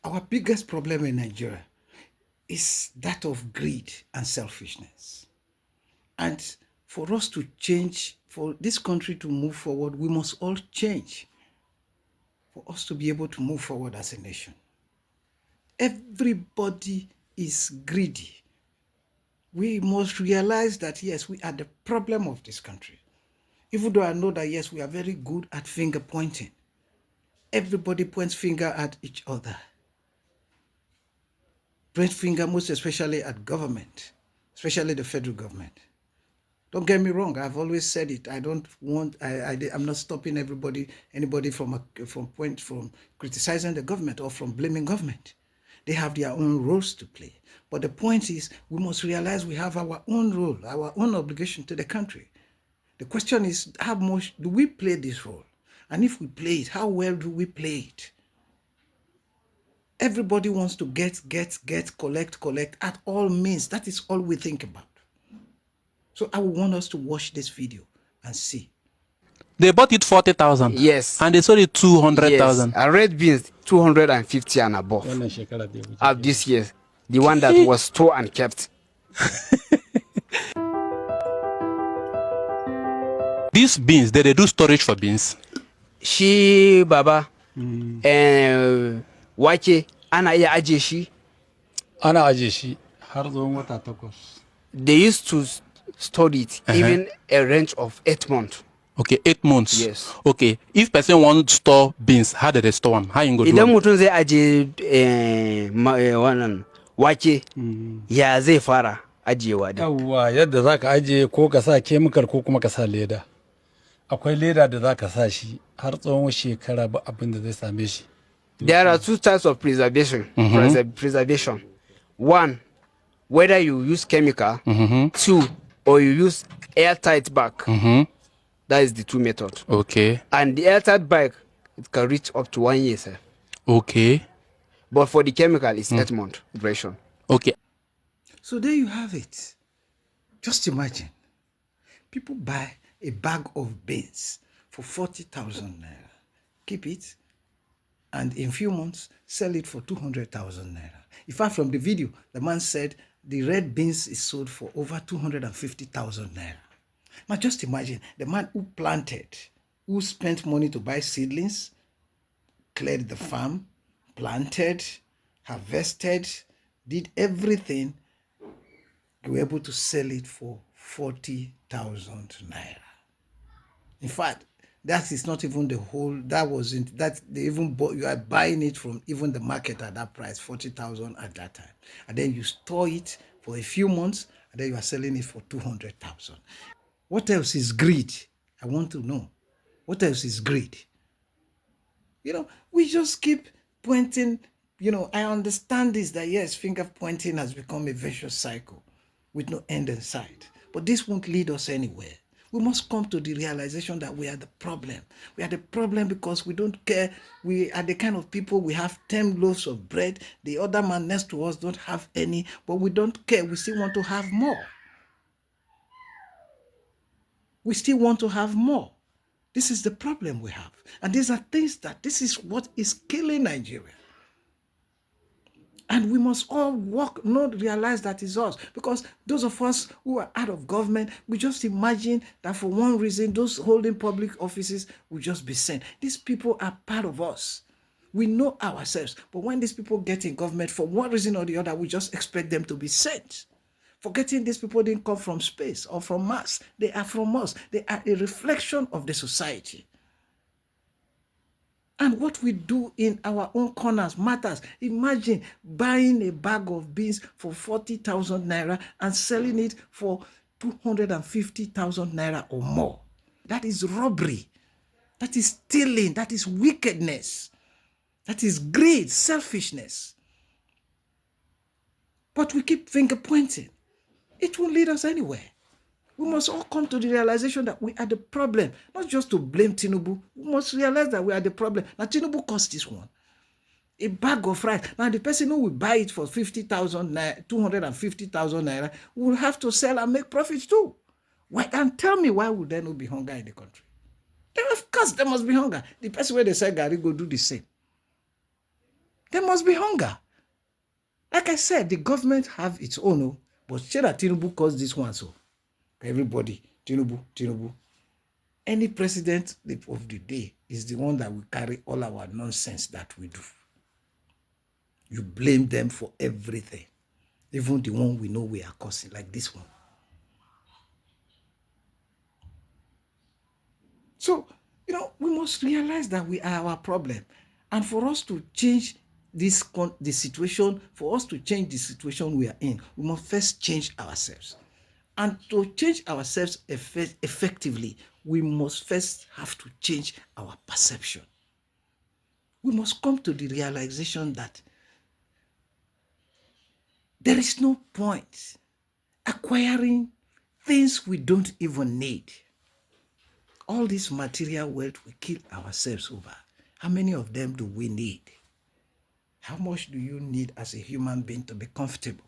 Our biggest problem in Nigeria is that of greed and selfishness. And for us to change, for this country to move forward, we must all change for us to be able to move forward as a nation. Everybody is greedy. We must realize that, yes, we are the problem of this country. Even though I know that, yes, we are very good at finger pointing. Everybody points finger at each other. Point finger most especially at government, especially the federal government. Don't get me wrong. I've always said it. I don't want. I'm not stopping anybody from criticizing the government or from blaming government. They have their own roles to play. But the point is, we must realize we have our own role, our own obligation to the country. The question is, how much do we play this role? And if we play it, how well do we play it? Everybody wants to get, collect at all means. That is all we think about. So I would want us to watch this video and see. They bought it 40,000. Yes. And they sold it 200,000. Yes. Red beans 250 and above. Of this year, the one that was stored and kept. These beans, they do storage for beans. Shi baba, wake ana iya aje shi. Ana aje shi har zuwan wata 8. They used to store it even a range of 8 months. Okay, 8 months. Yes. Okay, if person want to store beans, how do they store them? How you go do Idan them? mutum zai aje wannan wake, ya zai fara ajiyewa din. Yawwa yadda zaka aje ko ka sa chemical ko kuma ka sa leda. Akwai leda da zaka sa shi har tsawon shekara ba abin da zai same shi. There are 2 types of preservation. Preservation. One, whether you use chemical. 2, or you use airtight bag. That is the 2 methods. Okay. And the airtight bag, it can reach up to 1 year, sir. Okay. But for the chemical, it's 8 month duration. Okay. So there you have it. Just imagine. People buy a bag of beans for 40,000 naira. Keep it, and in few months, sell it for 200,000 naira. In fact, from the video, the man said the red beans is sold for over 250,000 naira. Now just imagine the man who planted, who spent money to buy seedlings, cleared the farm, planted, harvested, did everything, they were able to sell it for 40,000 naira. In fact, that is not even the whole, that wasn't, that they even bought, you are buying it from even the market at that price, 40,000 at that time. And then you store it for a few months, and then you are selling it for 200,000. What else is greed? I want to know. What else is greed? We just keep pointing, I understand this, that yes, finger pointing has become a vicious cycle with no end in sight. But this won't lead us anywhere. We must come to the realization that we are the problem. We are the problem because we don't care. We are the kind of people, we have 10 loaves of bread. The other man next to us don't have any, but we don't care. We still want to have more. We still want to have more. This is the problem we have. And these are things this is what is killing Nigeria. And we must all realize that is us. Because those of us who are out of government, we just imagine that for one reason, those holding public offices will just be sent. These people are part of us. We know ourselves. But when these people get in government, for one reason or the other, we just expect them to be sent. Forgetting these people didn't come from space or from Mars. They are from us. They are a reflection of the society. And what we do in our own corners matters. Imagine buying a bag of beans for 40,000 naira and selling it for 250,000 naira or more. That is robbery. That is stealing. That is wickedness. That is greed, selfishness. But we keep finger pointing. It won't lead us anywhere. We must all come to the realization that we are the problem, not just to blame Tinubu. We must realize that we are the problem. Now, Tinubu caused this one. A bag of rice. Now, the person who will buy it for 50,000 naira, 250,000 naira, will have to sell and make profits too. Why? And tell me, why would there not be hunger in the country? Then of course, there must be hunger. The person where they sell Gary go do the same. There must be hunger. Like I said, the government have its own, but Shera Tinubu caused this one, so everybody, Tinubu. Any president of the day is the one that will carry all our nonsense that we do. You blame them for everything, even the one we know we are causing, like this one. So, we must realize that we are our problem. And for us to change the situation, for us to change the situation we are in, we must first change ourselves. And to change ourselves effectively, we must first have to change our perception. We must come to the realization that there is no point acquiring things we don't even need. All this material wealth we kill ourselves over. How many of them do we need? How much do you need as a human being to be comfortable?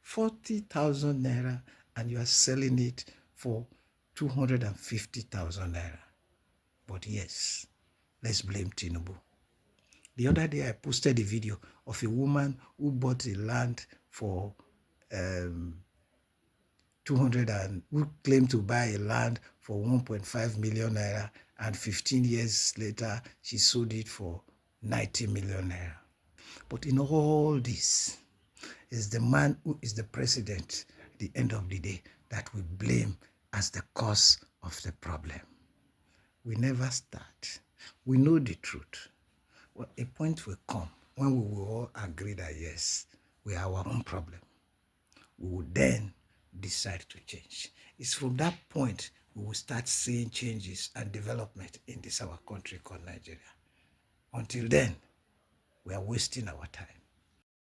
40,000 naira and you are selling it for 250,000 naira. But yes, let's blame Tinubu. The other day I posted a video of a woman who bought a land for 200 and who claimed to buy a land for 1.5 million naira, and 15 years later she sold it for 90 million naira. But in all this, is the man who is the president at the end of the day that we blame as the cause of the problem. We never start. We know the truth. Well, a point will come when we will all agree that yes, we are our own problem. We will then decide to change. It's from that point we will start seeing changes and development in this our country called Nigeria. Until then, we are wasting our time.